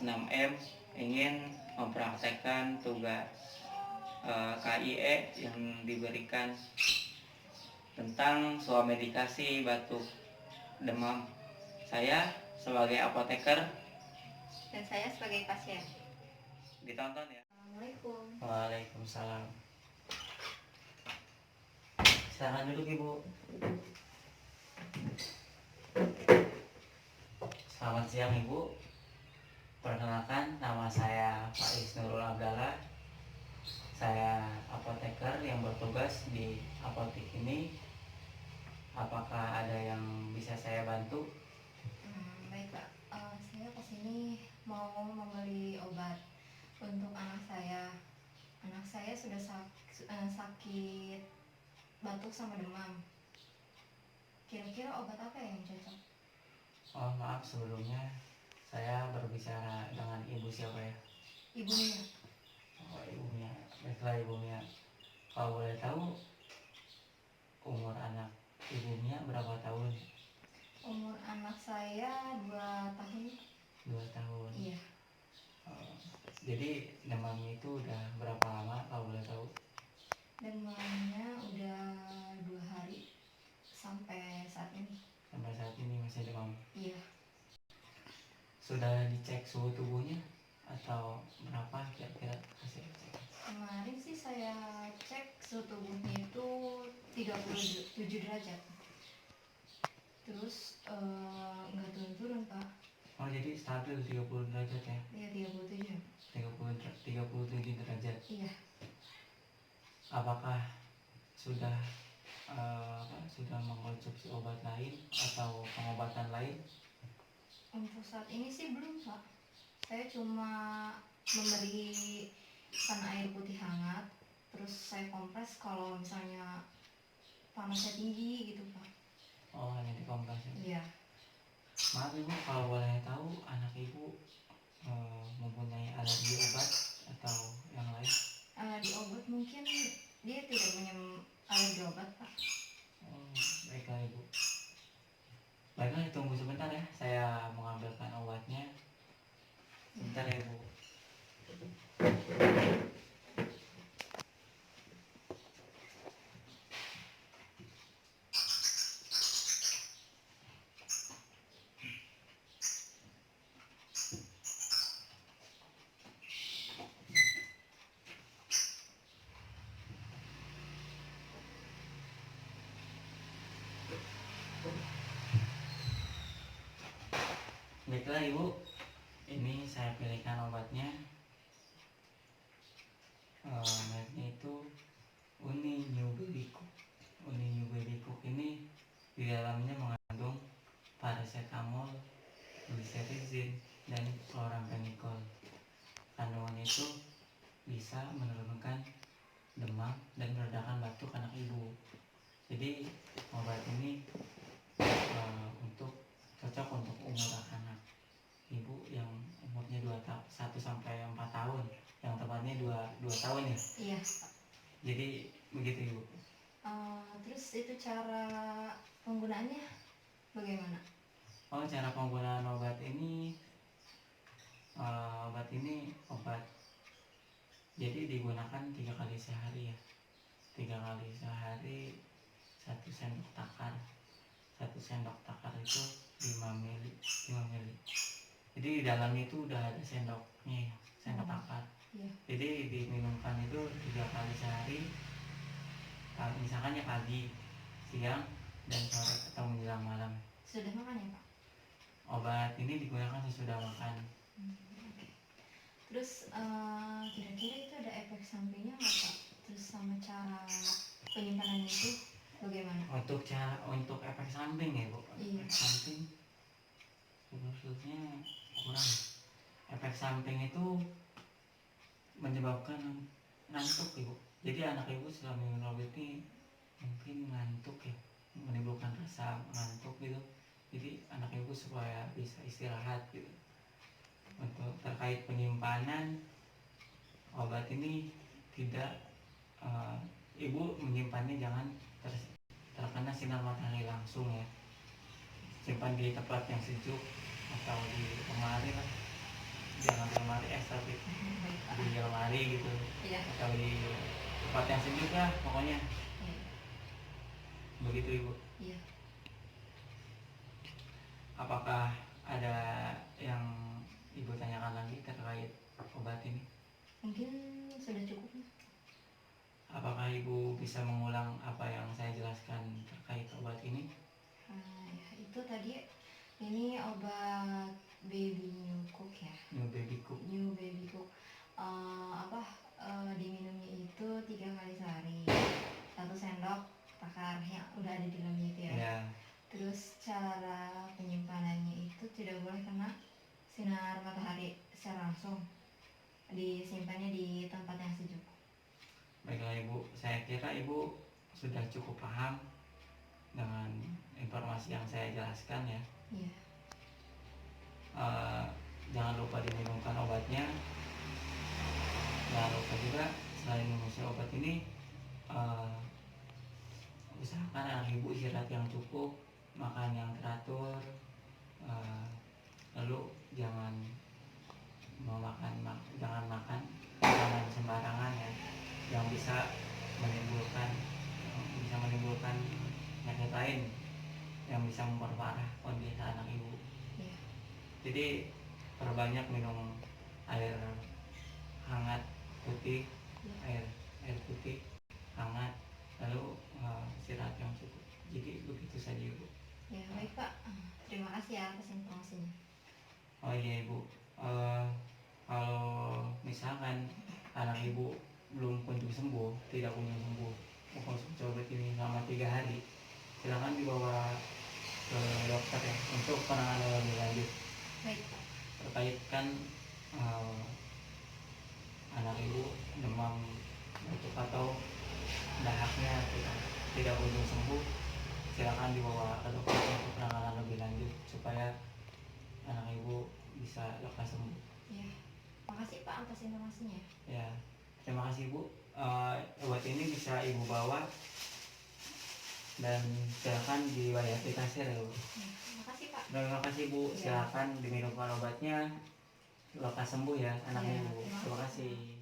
kelas 6M ingin mempraktekkan tugas KIE yang diberikan tentang swamedikasi batuk demam. Saya sebagai apoteker dan saya sebagai pasien. Ditonton ya. Assalamualaikum. Waalaikumsalam. Silakan duduk Ibu. Selamat siang Ibu. Perkenalkan, nama saya Faiz Nurul Abdallah. Saya apoteker yang bertugas di apotek ini. Apakah ada yang bisa saya bantu? Baik Pak, saya kesini mau membeli obat untuk anak saya. Anak saya sudah sakit batuk sama demam. Kira-kira obat apa yang cocok? Oh maaf, sebelumnya saya berbicara dengan ibu siapa ya? Ibunya. Oh ibunya, baiklah ibunya. Kalau boleh tahu umur anak ibunya berapa tahun? Umur anak saya 2 tahun. 2 tahun. Iya. Oh, jadi demamnya itu udah berapa lama kalau boleh tahu? Demamnya udah 2 hari sampai saat ini. Sampai saat ini masih demam. Iya. Sudah dicek suhu tubuhnya atau berapa kira-kira hasil cek? Kemarin sih saya cek suhu tubuhnya itu 37 derajat. Terus nggak turun-turun Pak. Oh jadi stabil 30 derajat ya? Iya 37. 37 derajat. Iya. Apakah sudah sudah mengkonsumsi obat lain atau pengobatan lain? Untuk saat ini sih belum Pak. Saya cuma memberikan air putih hangat. Terus saya kompres kalau misalnya panasnya tinggi gitu Pak. Oh hanya dikompres ya? Iya. Maaf ibu, kalau boleh tahu anak ibu mempunyai alergi obat atau yang lain? Di obat mungkin dia tidak punya alergi obat Pak. Oh, baiklah ibu. Baiklah, tunggu sebentar ya, saya mengambilkan obatnya. Sebentar ya ibu. Baiklah ibu, ini saya pilihkan obatnya. Mereknya itu Uni New Baby Cook. Uni New Baby Cook ini di dalamnya mengandung paracetamol, glycyrrhizin, dan chloramphenicol. Kandungan itu bisa menurunkan demam dan meredakan batuk anak ibu. Jadi obat ini cocok untuk umur anak ibu yang umurnya 1 sampai 4 tahun, yang tepatnya 2 tahun ya. Iya. Jadi begitu ibu. Terus itu cara penggunaannya bagaimana? Oh, cara penggunaan obat ini jadi digunakan 3 kali sehari ya. 3 kali sehari 1 sendok takar. 1 sendok takar itu 5 mili. Jadi di dalamnya itu udah ada sendoknya ya, sendok takar. Iya. Jadi diminumkan itu 3 kali sehari. Misalkan ya pagi, siang, dan sore atau menjelang malam. Sudah makan ya Pak? Obat ini digunakan sesudah makan. Okay. Terus kira-kira itu ada efek sampingnya nggak Pak? Terus sama cara penyimpanan itu bagaimana? Untuk efek samping ya Bu. Iya. Efek samping sebetulnya kurang. Efek samping itu menyebabkan ngantuk ibu. Jadi anak ibu setelah minum obat ini mungkin ngantuk ya, menimbulkan rasa ngantuk gitu. Jadi anak ibu supaya bisa istirahat gitu. Untuk terkait penyimpanan obat ini tidak ibu menyimpannya jangan terkena sinar matahari langsung ya. Simpan di tempat yang sejuk atau di lemari lah. Jangan hari gitu, Iya. atau di tempat yang sejuk lah pokoknya. Iya. Begitu Ibu. Iya. Apakah ada yang Ibu tanyakan lagi terkait obat ini? Mungkin sudah cukup ya. Apakah Ibu bisa mengulang apa yang saya jelaskan terkait obat ini? Ya, itu tadi ini obat baby new cook ya. New Baby Cook. New baby cook. Diminumnya itu 3 kali sehari. 1 sendok takar yang udah ada di dalamnya itu ya. Ya, Terus cara penyimpanannya itu tidak boleh kena sinar matahari secara langsung. Disimpannya di tempat yang sejuk. baiklah Ibu. Saya kira Ibu sudah cukup paham dengan informasi yang saya jelaskan ya. Iya. Jangan lupa diminumkan obatnya. Jangan lupa juga selain mengisi obat ini, usahakan anak Ibu istirahat yang cukup, makan yang teratur, lalu jangan makan makanan sembarangan ya, yang bisa menimbulkan penyakit lain yang bisa memperparah kondisi anak Ibu. Iya. Jadi perbanyak minum air hangat putih, Iya. air putih hangat, lalu istirahat yang cukup. Jadi begitu saja Ibu. Ya, baik Pak. Terima kasih ya atas informasinya. Oh iya Ibu, kalau misalkan anak Ibu belum kunjung sembuh, tidak kunjung sembuh, mengkonsumsi obat ini selama 3 hari, silakan dibawa ke dokter ya untuk penanganan lebih lanjut. Baik Pak. Terkait kan anak Ibu demam batuk atau dahaknya tidak kunjung sembuh, silakan dibawa ke dokter untuk penanganan lebih lanjut supaya anak Ibu bisa lekas sembuh. Ya. Makasih Pak atas informasinya. Ya, terima kasih Bu. Obat ini bisa Ibu bawa dan silakan dibayar di kasir ya Bu. Ya, makasih Pak. Terima kasih Bu. Ya. Silakan diminumkan obatnya, lekas sembuh ya anak Ya, Ibu. terima Terima kasih. kasih.